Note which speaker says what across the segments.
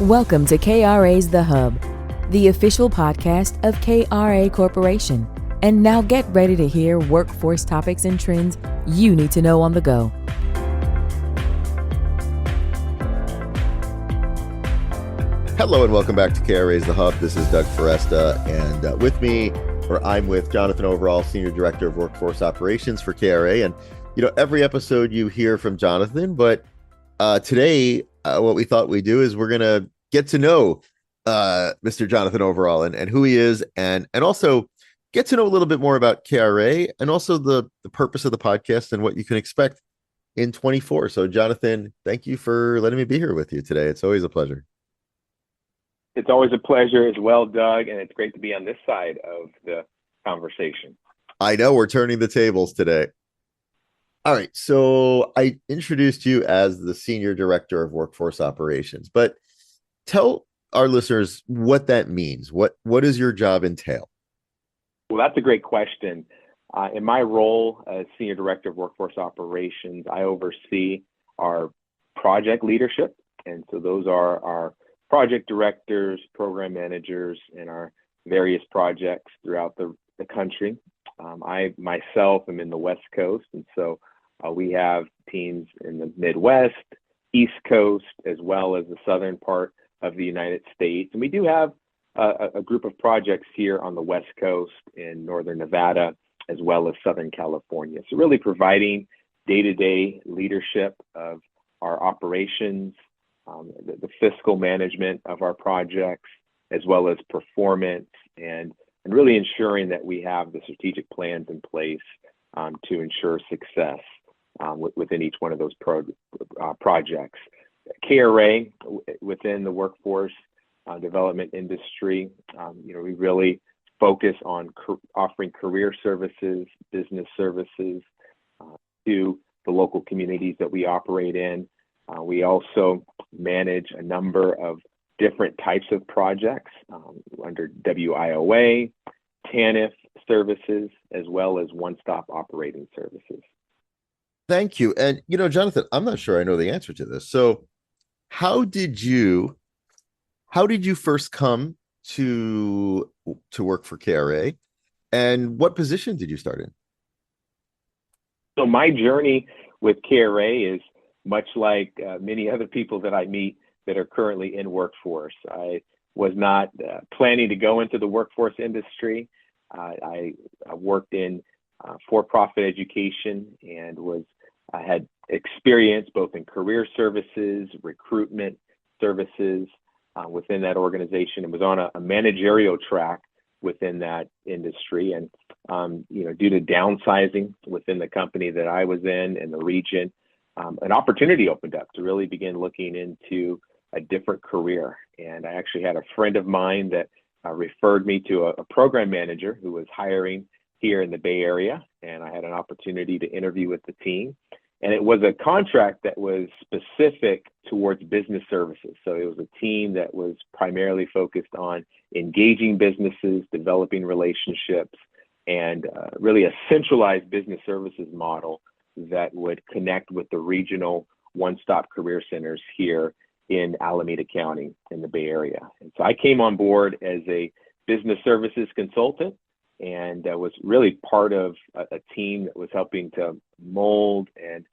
Speaker 1: Welcome to KRA's The Hub, the official podcast of KRA Corporation. And now get ready to hear workforce topics and trends you need to know on the go.
Speaker 2: Hello and welcome back to KRA's The Hub. This is Doug Foresta, and I'm with Jonathan Overall, Senior Director of Workforce Operations for KRA. And, every episode you hear from Jonathan, but today, what we thought we'd do is we're going to get to know Mr. Jonathan Overall and who he is, and also get to know a little bit more about KRA and also the purpose of the podcast and what you can expect in 24. So, Jonathan, thank you for letting me be here with you today. It's always a pleasure.
Speaker 3: It's always a pleasure as well, Doug, and it's great to be on this side of the conversation.
Speaker 2: I know we're turning the tables today. All right, so I introduced you as the Senior Director of Workforce Operations, but tell our listeners what that means. What does your job entail?
Speaker 3: Well, that's a great question. In my role as Senior Director of Workforce Operations, I oversee our project leadership, and so those are our project directors, program managers, and our various projects throughout the country. I myself am in the West Coast, and so we have teams in the Midwest, East Coast, as well as the southern part of the United States. And we do have a group of projects here on the West Coast in Northern Nevada, as well as Southern California. So really providing day-to-day leadership of our operations, the fiscal management of our projects, as well as performance, and really ensuring that we have the strategic plans in place to ensure success within each one of those projects. KRA, within the workforce development industry, we really focus on offering career services, business services to the local communities that we operate in. We also manage a number of different types of projects under WIOA, TANF services, as well as one-stop operating services.
Speaker 2: Thank you. And, Jonathan, I'm not sure I know the answer to this. So how did you first come to work for KRA, and what position did you start in?
Speaker 3: So my journey with KRA is much like many other people that I meet that are currently in workforce. I was not planning to go into the workforce industry. I worked in for-profit education and I had experience both in career services, recruitment services within that organization, and was on a managerial track within that industry. And due to downsizing within the company that I was in and the region, an opportunity opened up to really begin looking into a different career. And I actually had a friend of mine that referred me to a program manager who was hiring here in the Bay Area. And I had an opportunity to interview with the team. And it was a contract that was specific towards business services. So it was a team that was primarily focused on engaging businesses, developing relationships, and really a centralized business services model that would connect with the regional one-stop career centers here in Alameda County in the Bay Area. And so I came on board as a business services consultant and was really part of a team that was helping to mold and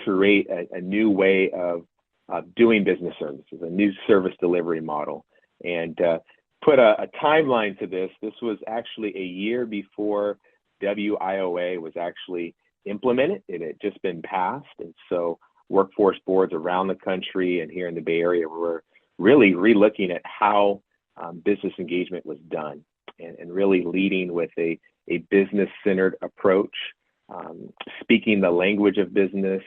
Speaker 3: create a new way of doing business services, a new service delivery model. And put a timeline to this. This was actually a year before WIOA was actually implemented. It had just been passed. And so workforce boards around the country and here in the Bay Area were really relooking at how business engagement was done and really leading with a business-centered approach, speaking the language of business,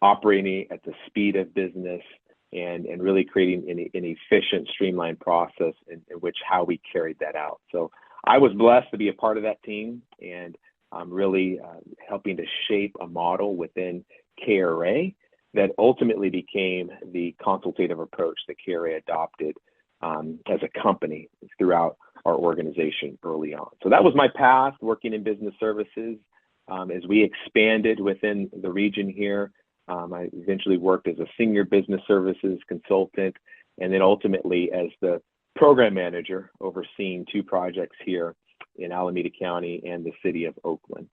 Speaker 3: operating at the speed of business, and really creating an efficient, streamlined process in which how we carried that out. So I was blessed to be a part of that team and really helping to shape a model within KRA that ultimately became the consultative approach that KRA adopted as a company throughout our organization early on. So that was my path, working in business services. As we expanded within the region here, I eventually worked as a senior business services consultant and then ultimately as the program manager overseeing 2 projects here in Alameda County and the city of Oakland.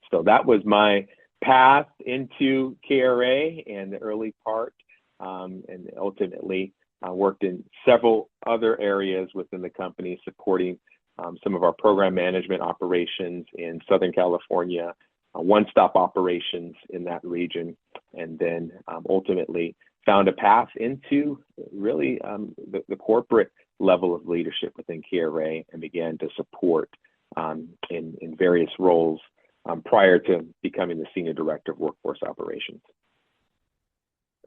Speaker 3: So that was my path into KRA and the early part, and ultimately worked in several other areas within the company, supporting some of our program management operations in Southern California, one-stop operations in that region, and then ultimately found a path into really the corporate level of leadership within KRA and began to support in various roles prior to becoming the Senior Director of Workforce Operations.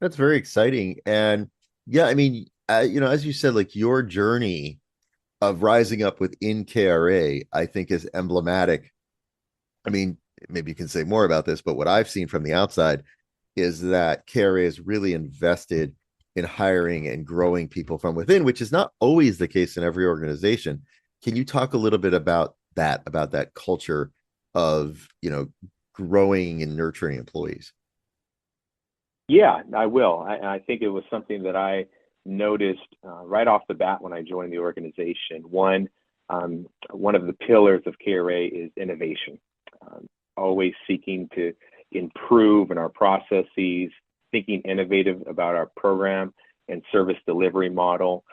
Speaker 2: That's very exciting. And yeah, I mean, as you said, like your journey of rising up within KRA, I think is emblematic. I mean, maybe you can say more about this, but what I've seen from the outside is that KRA is really invested in hiring and growing people from within, which is not always the case in every organization. Can you talk a little bit about that culture of, growing and nurturing employees?
Speaker 3: Yeah, I will. I think it was something that I noticed right off the bat when I joined the organization. One of the pillars of KRA is innovation, always seeking to improve in our processes, thinking innovative about our program and service delivery model,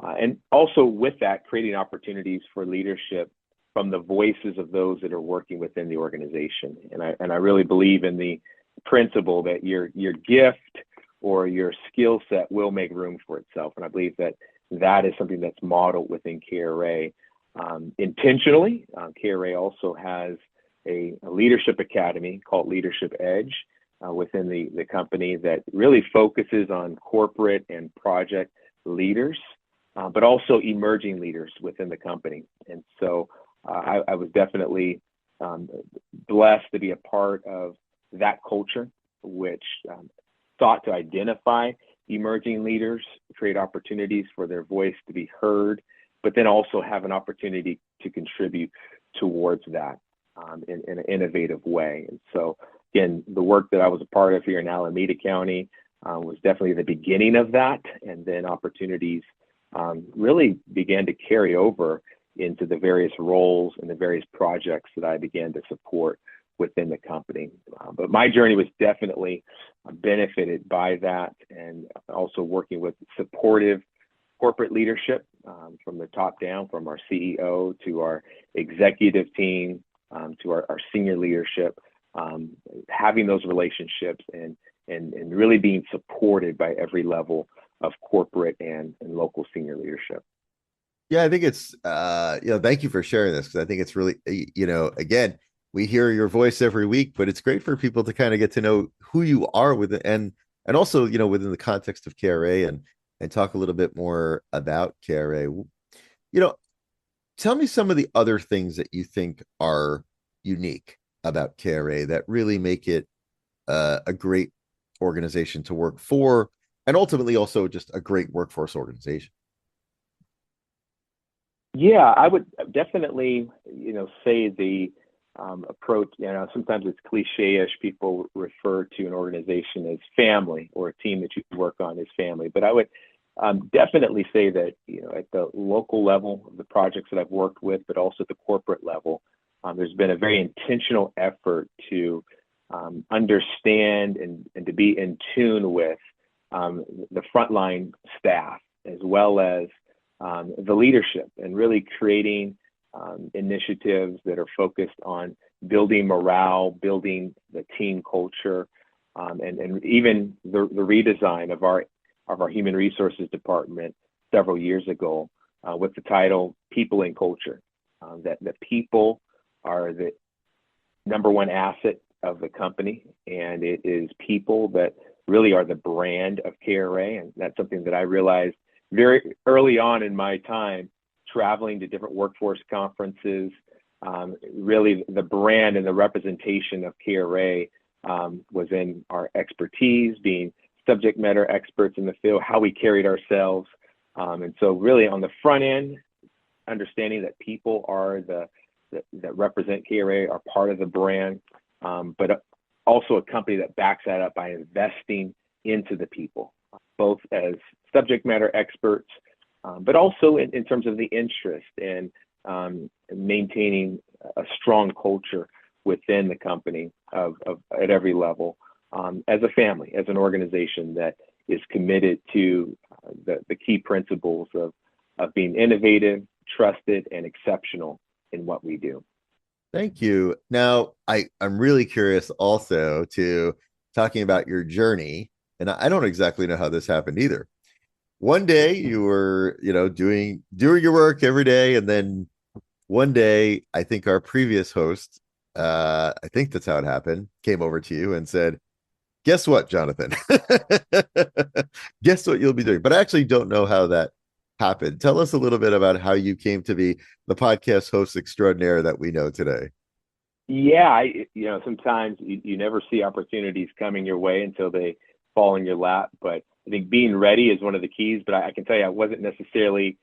Speaker 3: and also with that, creating opportunities for leadership from the voices of those that are working within the organization. And I really believe in the principle that your gift or your skill set will make room for itself. And I believe that is something that's modeled within KRA intentionally. KRA also has a leadership academy called Leadership Edge within the company that really focuses on corporate and project leaders, but also emerging leaders within the company. And so I was definitely blessed to be a part of that culture, which sought to identify emerging leaders, create opportunities for their voice to be heard, but then also have an opportunity to contribute towards that in an innovative way. And so, again, the work that I was a part of here in Alameda County was definitely the beginning of that, and then opportunities really began to carry over into the various roles and the various projects that I began to support within the company. But my journey was definitely benefited by that, and also working with supportive corporate leadership from the top down, from our CEO to our executive team to our senior leadership, having those relationships and really being supported by every level of corporate and local senior leadership.
Speaker 2: Yeah, I think it's, thank you for sharing this, because I think it's really, again, we hear your voice every week, but it's great for people to kind of get to know who you are within, and also, within the context of KRA, and talk a little bit more about KRA. Tell me some of the other things that you think are unique about KRA that really make it a great organization to work for, and ultimately also just a great workforce organization.
Speaker 3: Yeah, I would definitely, say the approach, sometimes it's cliche-ish. People refer to an organization as family, or a team that you work on as family. But I would definitely say that, at the local level of the projects that I've worked with, but also at the corporate level, there's been a very intentional effort to understand and to be in tune with the frontline staff, as well as the leadership, and really creating initiatives that are focused on building morale, building the team culture, and even the redesign of our human resources department several years ago with the title People and Culture, that people are the number one asset of the company, and it is people that really are the brand of KRA. And that's something that I realized very early on in my time traveling to different workforce conferences. Really the brand and the representation of KRA was in our expertise, being subject matter experts in the field, how we carried ourselves. And so really on the front end, understanding that people are that represent KRA, are part of the brand, but also a company that backs that up by investing into the people. both as subject matter experts, but also in terms of the interest and maintaining a strong culture within the company at every level, as a family, as an organization that is committed to the key principles of being innovative, trusted, and exceptional in what we do.
Speaker 2: Thank you. Now, I'm really curious also to talking about your journey, and I don't exactly know how this happened either. One day you were, doing your work every day, and then one day, I think our previous host, I think that's how it happened, came over to you and said, "Guess what, Jonathan? Guess what you'll be doing?" But I actually don't know how that happened. Tell us a little bit about how you came to be the podcast host extraordinaire that we know today.
Speaker 3: Yeah, sometimes you never see opportunities coming your way until they fall in your lap. But I think being ready is one of the keys. But I can tell you, I wasn't necessarily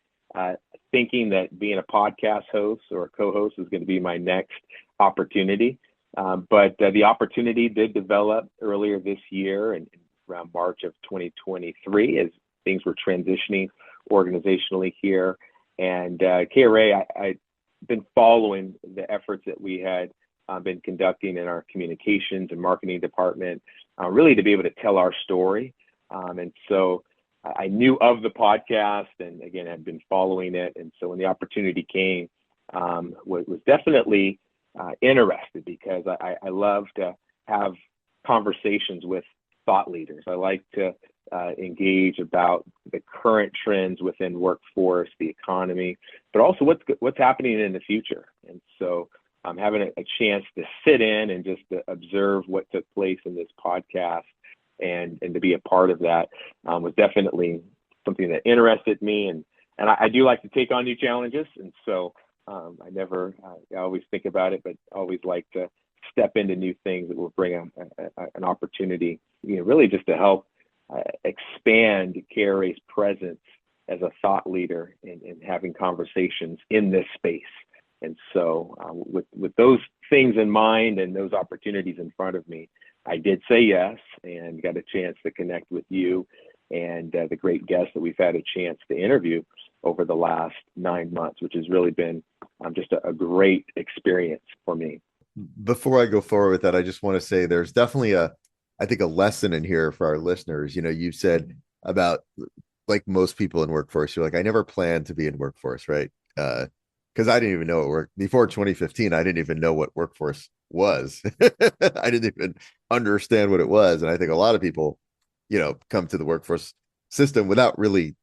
Speaker 3: thinking that being a podcast host or a co-host was going to be my next opportunity. But the opportunity did develop earlier this year and around March of 2023 as things were transitioning organizationally here. And KRA, I've been following the efforts that we had been conducting in our communications and marketing department, really to be able to tell our story. And so I knew of the podcast and again, had been following it. And so when the opportunity came, was definitely interested because I love to have conversations with thought leaders. I like to engage about the current trends within workforce, the economy, but also what's happening in the future. And so having a chance to sit in and just to observe what took place in this podcast and to be a part of that was definitely something that interested me. And I do like to take on new challenges. And so I always think about it, but always like to step into new things that will bring an opportunity, really just to help expand KRA's presence as a thought leader in having conversations in this space. And so with those things in mind and those opportunities in front of me, I did say yes and got a chance to connect with you and the great guests that we've had a chance to interview over the last 9 months, which has really been just a great experience for me.
Speaker 2: Before I go forward with that, I just want to say there's definitely I think a lesson in here for our listeners. You said about, like most people in workforce, you're like, I never planned to be in workforce, right? Because I didn't even know it worked. Before 2015, I didn't even know what workforce was. I didn't even understand what it was. And I think a lot of people, come to the workforce system without really,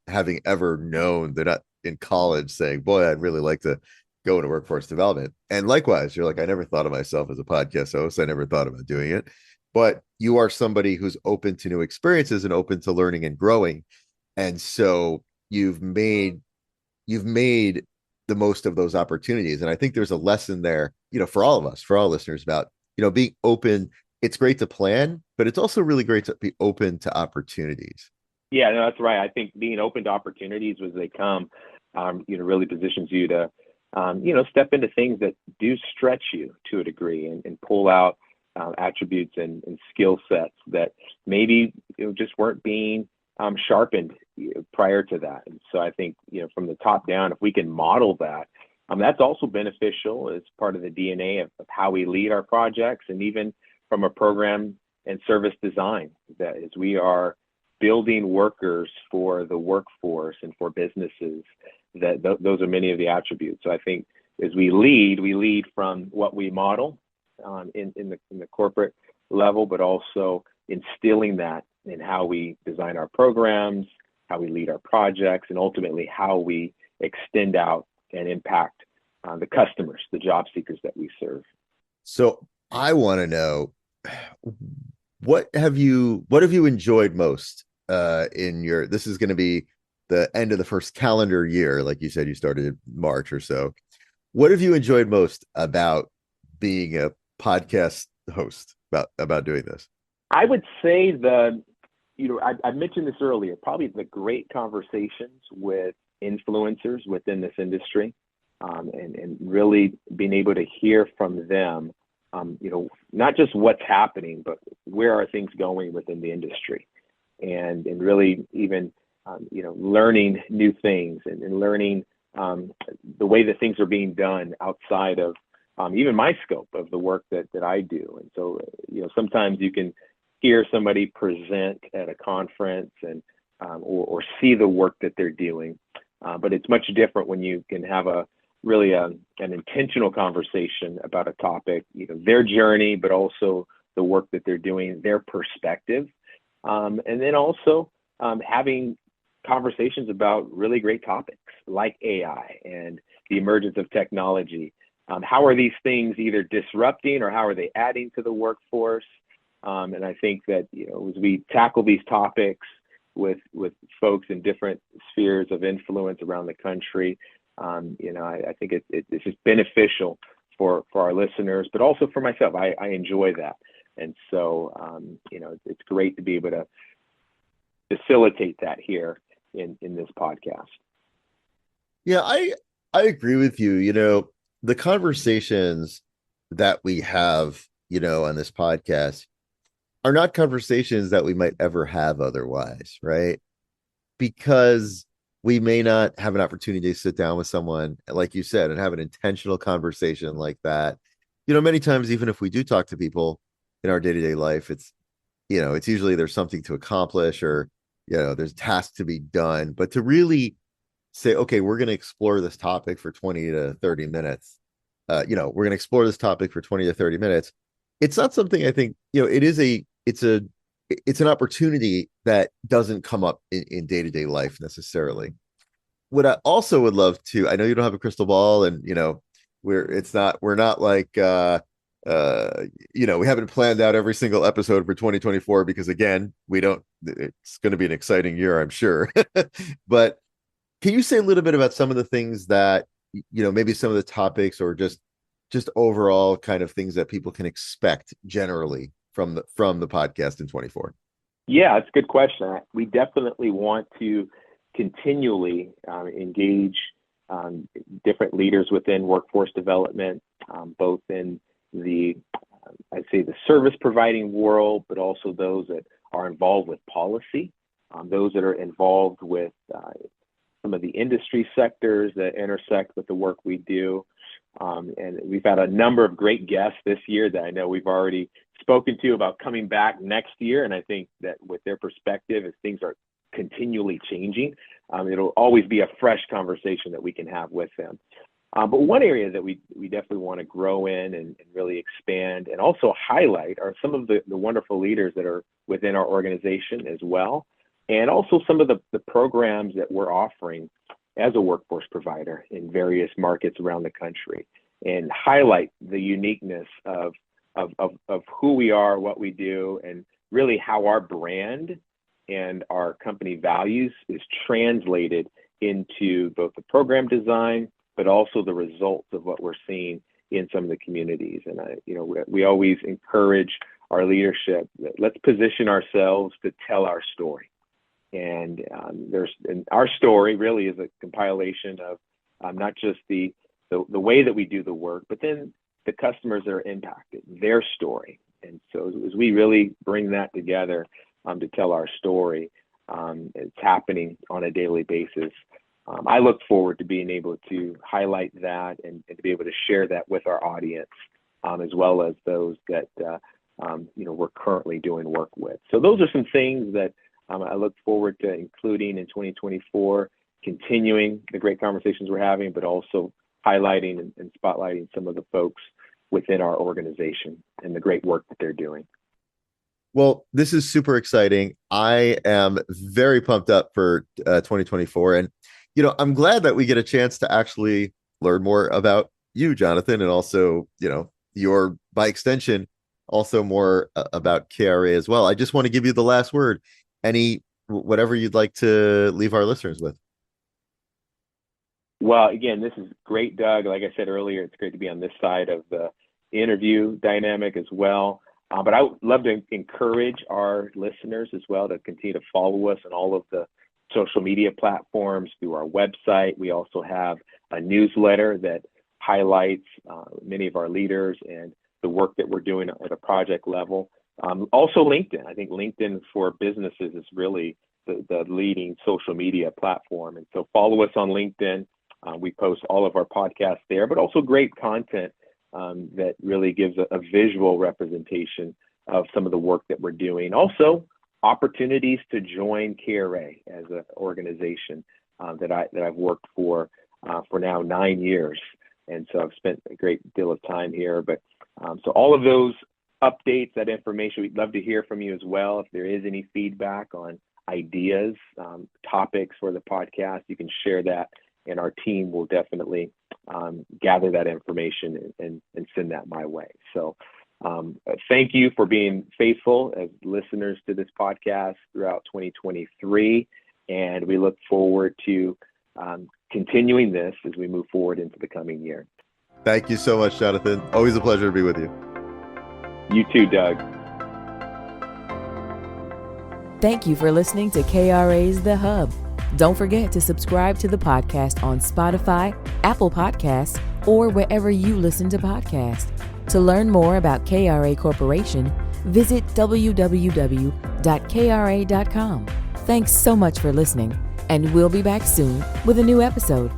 Speaker 2: having ever known. They're not in college saying, boy, I'd really like to go into workforce development. And likewise, you're like, I never thought of myself as a podcast host. I never thought about doing it. But you are somebody who's open to new experiences and open to learning and growing. And so you've made the most of those opportunities. And I think there's a lesson there, for all of us, for all listeners about, being open. It's great to plan, but it's also really great to be open to opportunities.
Speaker 3: Yeah, no, that's right. I think being open to opportunities as they come, really positions you to, step into things that do stretch you to a degree and pull out attributes and skill sets that maybe just weren't being sharpened prior to that. And so I think, from the top down, if we can model that, that's also beneficial as part of the DNA of how we lead our projects, and even from a program and service design, that as we are building workers for the workforce and for businesses, that those are many of the attributes. So I think as we lead from what we model in the corporate level, but also instilling that in how we design our programs, how we lead our projects, and ultimately how we extend out and impact the customers, the job seekers that we serve.
Speaker 2: So I want to know, what have you enjoyed most this is going to be the end of the first calendar year. Like you said, you started in March or so. What have you enjoyed most about being a podcast host, about doing this?
Speaker 3: I would say I mentioned this earlier, probably the great conversations with influencers within this industry, and really being able to hear from them, not just what's happening, but where are things going within the industry. and really even learning new things and learning the way that things are being done outside of even my scope of the work that I do. And so, sometimes you can hear somebody present at a conference and or see the work that they're doing, but it's much different when you can have an intentional conversation about a topic, their journey, but also the work that they're doing, their perspective, and then also having conversations about really great topics like AI and the emergence of technology. How are these things either disrupting or how are they adding to the workforce? And I think that, as we tackle these topics with folks in different spheres of influence around the country, I think it's just beneficial for our listeners, but also for myself. I enjoy that. And so, it's great to be able to facilitate that here in this podcast.
Speaker 2: Yeah, I agree with you. The conversations that we have, on this podcast are not conversations that we might ever have otherwise, right? Because we may not have an opportunity to sit down with someone, like you said, and have an intentional conversation like that. Many times, even if we do talk to people in our day-to-day life, it's usually there's something to accomplish or, there's tasks to be done. But to really say, okay, we're going to explore this topic for 20 to 30 minutes. We're going to explore this topic for 20 to 30 minutes. It's not something I think, it's an opportunity that doesn't come up in day-to-day life necessarily. What I also would love to, I know you don't have a crystal ball and, we're not like, we haven't planned out every single episode for 2024 because again, it's going to be an exciting year, I'm sure. But can you say a little bit about some of the things that, maybe some of the topics or just overall kind of things that people can expect generally from the podcast in 24?
Speaker 3: Yeah, it's a good question. We definitely want to continually engage different leaders within workforce development, both in I'd say the service providing world, but also those that are involved with policy, those that are involved with some of the industry sectors that intersect with the work we do. And we've had a number of great guests this year that I know we've already spoken to about coming back next year. And I think that with their perspective, as things are continually changing, it'll always be a fresh conversation that we can have with them. But one area that we definitely want to grow in and really expand and also highlight are some of the wonderful leaders that are within our organization as well. And also some of the programs that we're offering as a workforce provider in various markets around the country, and highlight the uniqueness of who we are, what we do, and really how our brand and our company values is translated into both the program design, but also the results of what we're seeing in some of the communities. And we always encourage our leadership that let's position ourselves to tell our story. And our story really is a compilation of not just the way that we do the work, but then the customers that are impacted, their story. And so as we really bring that together to tell our story, it's happening on a daily basis. I look forward to being able to highlight that and to be able to share that with our audience, as well as those that we're currently doing work with. So those are some things that I look forward to including in 2024, continuing the great conversations we're having, but also highlighting and spotlighting some of the folks within our organization and the great work that they're doing.
Speaker 2: Well, this is super exciting. I am very pumped up for 2024. And, I'm glad that we get a chance to actually learn more about you, Jonathan, and also, your, by extension, also more about KRA as well. I just want to give you the last word. Whatever you'd like to leave our listeners with.
Speaker 3: Well, again, this is great, Doug. Like I said earlier, it's great to be on this side of the interview dynamic as well. But I would love to encourage our listeners as well to continue to follow us on all of the social media platforms, through our website. We also have a newsletter that highlights many of our leaders and the work that we're doing at a project level. Also LinkedIn. I think LinkedIn for businesses is really the leading social media platform. And so follow us on LinkedIn. We post all of our podcasts there, but also great content that really gives a visual representation of some of the work that we're doing. Also, opportunities to join KRA as an organization that I've worked for now 9 years. And so I've spent a great deal of time here. But so all of those updates, that information, we'd love to hear from you as well. If there is any feedback on ideas, topics for the podcast, you can share that, and our team will definitely gather that information and send that my way. So thank you for being faithful as listeners to this podcast throughout 2023, and we look forward to continuing this as we move forward into the coming year.
Speaker 2: Thank you so much, Jonathan. Always a pleasure to be with you.
Speaker 3: You too, Doug.
Speaker 1: Thank you for listening to KRA's The Hub. Don't forget to subscribe to the podcast on Spotify, Apple Podcasts, or wherever you listen to podcasts. To learn more about KRA Corporation, visit www.kra.com. Thanks so much for listening, and we'll be back soon with a new episode.